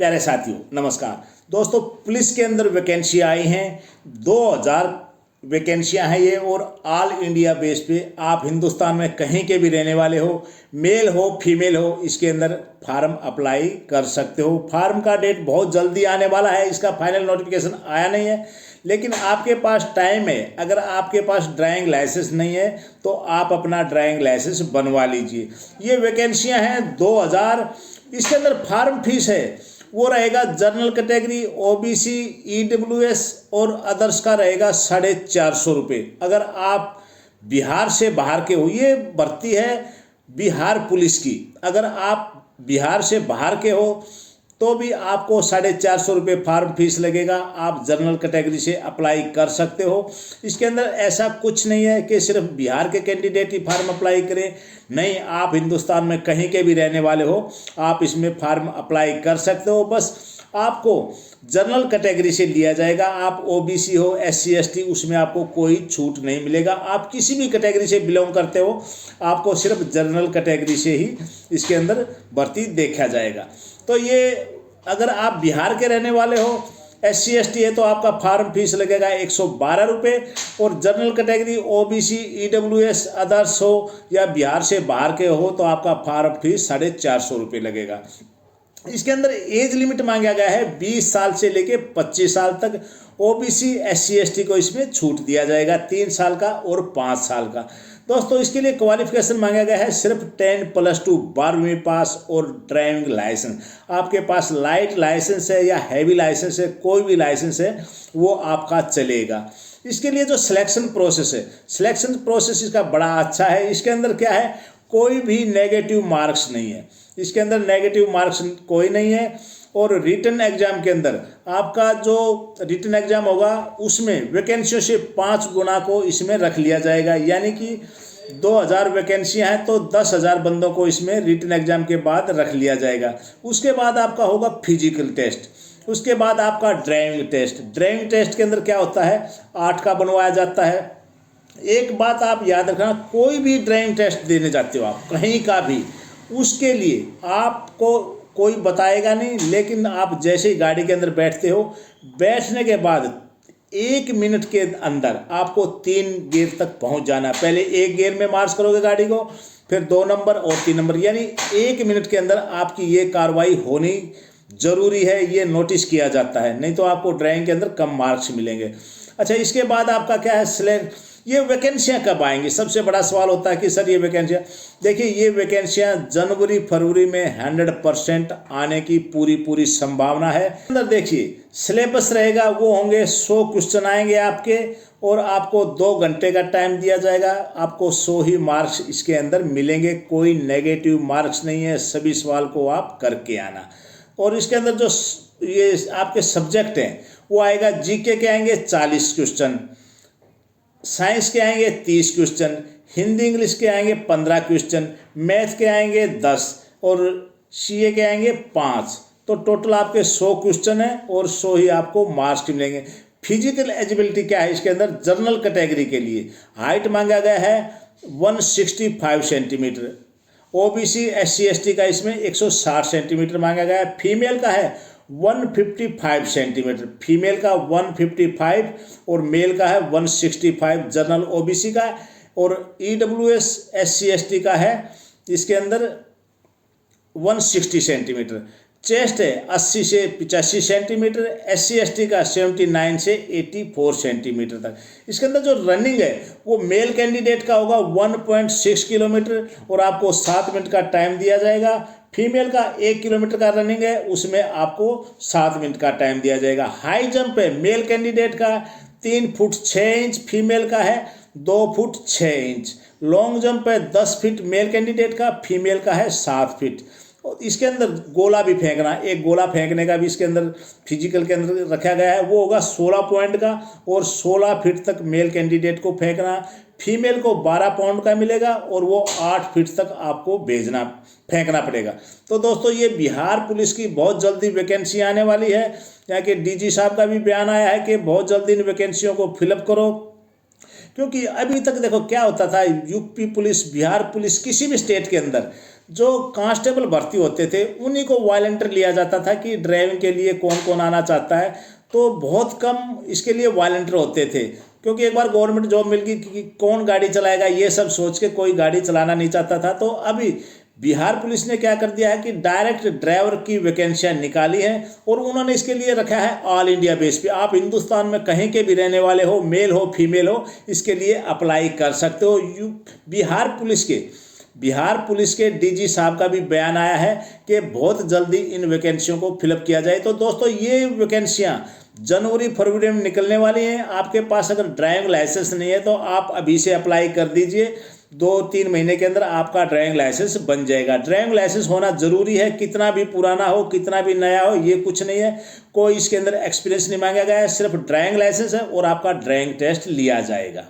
प्यारे साथियों नमस्कार। दोस्तों पुलिस के अंदर वैकेंसी आई हैं, 2000 वैकेंसियां हैं ये, और ऑल इंडिया बेस पे आप हिंदुस्तान में कहीं के भी रहने वाले हो, मेल हो फीमेल हो, इसके अंदर फार्म अप्लाई कर सकते हो। फार्म का डेट बहुत जल्दी आने वाला है, इसका फाइनल नोटिफिकेशन आया नहीं है, लेकिन आपके पास टाइम है। अगर आपके पास ड्राइविंग लाइसेंस नहीं है तो आप अपना ड्राइविंग लाइसेंस बनवा लीजिए। ये वैकेंसियां हैं 2000। इसके अंदर फार्म फीस है वो रहेगा जनरल कैटेगरी, ओबीसी, ईडब्ल्यूएस और अदर्स का रहेगा 450 रुपये। अगर आप बिहार से बाहर के हो, ये भर्ती है बिहार पुलिस की, अगर आप बिहार से बाहर के हो तो भी आपको 450 रुपये फार्म फीस लगेगा। आप जनरल कैटेगरी से अप्लाई कर सकते हो। इसके अंदर ऐसा कुछ नहीं है कि सिर्फ बिहार के कैंडिडेट ही फार्म अप्लाई करें, नहीं, आप हिंदुस्तान में कहीं के भी रहने वाले हो आप इसमें फार्म अप्लाई कर सकते हो। बस आपको जनरल कैटेगरी से लिया जाएगा। आप ओबीसी हो, एससी एसटी, उसमें आपको कोई छूट नहीं मिलेगा। आप किसी भी कैटेगरी से बिलोंग करते हो, आपको सिर्फ जनरल कैटेगरी से ही इसके अंदर भर्ती देखा जाएगा। तो ये अगर आप बिहार के रहने वाले हो, एससी एसटी है, तो आपका फार्म फीस लगेगा 112 रुपये, और general category OBC, EWS, others हो या बिहार से बाहर के हो तो आपका फार्म फीस 450 रुपये लगेगा। इसके अंदर एज लिमिट मांगा गया है 20 साल से लेके 25 साल तक। ओबीसी एससी एसटी को इसमें छूट दिया जाएगा 3 साल का और 5 साल का। दोस्तों इसके लिए क्वालिफिकेशन मांगा गया है सिर्फ 10+2 12वीं पास और ड्राइविंग लाइसेंस। आपके पास लाइट लाइसेंस है या हैवी लाइसेंस है, कोई भी लाइसेंस है वो आपका चलेगा। इसके लिए जो सिलेक्शन प्रोसेस है, सिलेक्शन प्रोसेस इसका बड़ा अच्छा है। इसके अंदर क्या है, कोई भी नेगेटिव मार्क्स नहीं है, इसके अंदर नेगेटिव मार्क्स कोई नहीं है। और रिटन एग्जाम के अंदर आपका जो रिटन एग्जाम होगा उसमें वैकेंसियों से 5 गुना को इसमें रख लिया जाएगा, यानी कि 2000 वैकेंसियां हैं तो 10,000 बंदों को इसमें रिटन एग्जाम के बाद रख लिया जाएगा। उसके बाद आपका होगा फिजिकल टेस्ट, उसके बाद आपका ड्राइविंग टेस्ट। ड्राइविंग टेस्ट के अंदर क्या होता है, 8 का बनवाया जाता है। एक बात आप याद रखना, कोई भी ड्राइविंग टेस्ट देने जाते हो आप कहीं का भी, उसके लिए आपको कोई बताएगा नहीं, लेकिन आप जैसे ही गाड़ी के अंदर बैठते हो, बैठने के बाद 1 मिनट के अंदर आपको 3 गियर तक पहुंच जाना है। पहले 1 गियर में मार्च करोगे गाड़ी को, फिर 2 नंबर और 3 नंबर, यानी 1 मिनट के अंदर आपकी ये कार्रवाई होनी जरूरी है, ये नोटिस किया जाता है, नहीं तो आपको ड्राइविंग के अंदर कम मार्क्स मिलेंगे। अच्छा, इसके बाद आपका क्या है, ये वैकेंसियां कब आएंगी, सबसे बड़ा सवाल होता है कि सर ये वैकेंसियां, देखिए ये वैकेंसियां जनवरी फरवरी में 100% आने की पूरी संभावना है। अंदर देखिए सिलेबस रहेगा, वो होंगे 100 क्वेश्चन आएंगे आपके, और आपको 2 घंटे का टाइम दिया जाएगा। आपको 100 ही मार्क्स इसके अंदर मिलेंगे, कोई नेगेटिव मार्क्स नहीं है, सभी सवाल को आप करके आना। और इसके अंदर जो ये आपके सब्जेक्ट हैं वो आएगा, जीके के आएंगे 40 क्वेश्चन, साइंस के आएंगे 30 क्वेश्चन, हिंदी इंग्लिश के आएंगे 15 क्वेश्चन, मैथ के आएंगे 10 और सीए के आएंगे 5। तो टोटल आपके 100 क्वेश्चन है और 100 ही आपको मार्क्स मिलेंगे। फिजिकल एजिबिलिटी क्या है, इसके अंदर जनरल कैटेगरी के लिए हाइट मांगा गया है 165 सेंटीमीटर, ओबीसी एससी एसटी का इसमें 160 सेंटीमीटर मांगा गया है। फीमेल का है 155 सेंटीमीटर, फीमेल का 155 और मेल का है 165 जनरल ओबीसी का, और ईडब्ल्यूएस एससी एसटी का है इसके अंदर 160 सेंटीमीटर। चेस्ट है 80 से 85 सेंटीमीटर, एससी एसटी का 79 से 84 सेंटीमीटर तक। इसके अंदर जो रनिंग है वो मेल कैंडिडेट का होगा 1.6 किलोमीटर और आपको 7 मिनट का टाइम दिया जाएगा। फीमेल का 1 किलोमीटर का रनिंग है, उसमें आपको 7 मिनट का टाइम दिया जाएगा। हाई जंप है मेल कैंडिडेट का 3 फुट 6 इंच, फीमेल का है 2 फुट 6 इंच। लॉन्ग जंप है 10 फीट मेल कैंडिडेट का, फीमेल का है 7 फीट। और इसके अंदर गोला भी फेंकना, एक गोला फेंकने का भी इसके अंदर फिजिकल के अंदर रखा गया है, वो होगा 16 पॉइंट का, और 16 फीट तक मेल कैंडिडेट को फेंकना। फीमेल को 12 पाउंड का मिलेगा और वो 8 फीट तक आपको फेंकना पड़ेगा। तो दोस्तों ये बिहार पुलिस की बहुत जल्दी वैकेंसी आने वाली है। यहाँ के डीजी साहब का भी बयान आया है कि बहुत जल्दी इन वैकेंसियों को फिलअप करो। क्योंकि अभी तक देखो क्या होता था, यूपी पुलिस, बिहार पुलिस, किसी भी स्टेट के अंदर जो कांस्टेबल भर्ती होते थे उन्हीं को वॉलंटियर लिया जाता था कि ड्राइविंग के लिए कौन कौन आना चाहता है, तो बहुत कम इसके लिए वॉलंटियर होते थे। क्योंकि एक बार गवर्नमेंट जॉब मिल गई कि कौन गाड़ी चलाएगा, ये सब सोच के कोई गाड़ी चलाना नहीं चाहता था। तो अभी बिहार पुलिस ने क्या कर दिया है कि डायरेक्ट ड्राइवर की वैकेंसियाँ निकाली हैं और उन्होंने इसके लिए रखा है ऑल इंडिया बेस पे। आप हिंदुस्तान में कहीं के भी रहने वाले हो, मेल हो फीमेल हो, इसके लिए अप्लाई कर सकते हो। बिहार पुलिस के डीजी साहब का भी बयान आया है कि बहुत जल्दी इन वैकेंसियों को फिलअप किया जाए। तो दोस्तों ये वैकेंसियाँ जनवरी फरवरी में निकलने वाली हैं। आपके पास अगर ड्राइविंग लाइसेंस नहीं है तो आप अभी से अप्लाई कर दीजिए, 2-3 महीने के अंदर आपका ड्राइविंग लाइसेंस बन जाएगा। ड्राइविंग लाइसेंस होना ज़रूरी है, कितना भी पुराना हो, कितना भी नया हो, ये कुछ नहीं है, कोई इसके अंदर एक्सपीरियंस नहीं मांगा गया है, सिर्फ ड्राइविंग लाइसेंस है और आपका ड्राइविंग टेस्ट लिया जाएगा।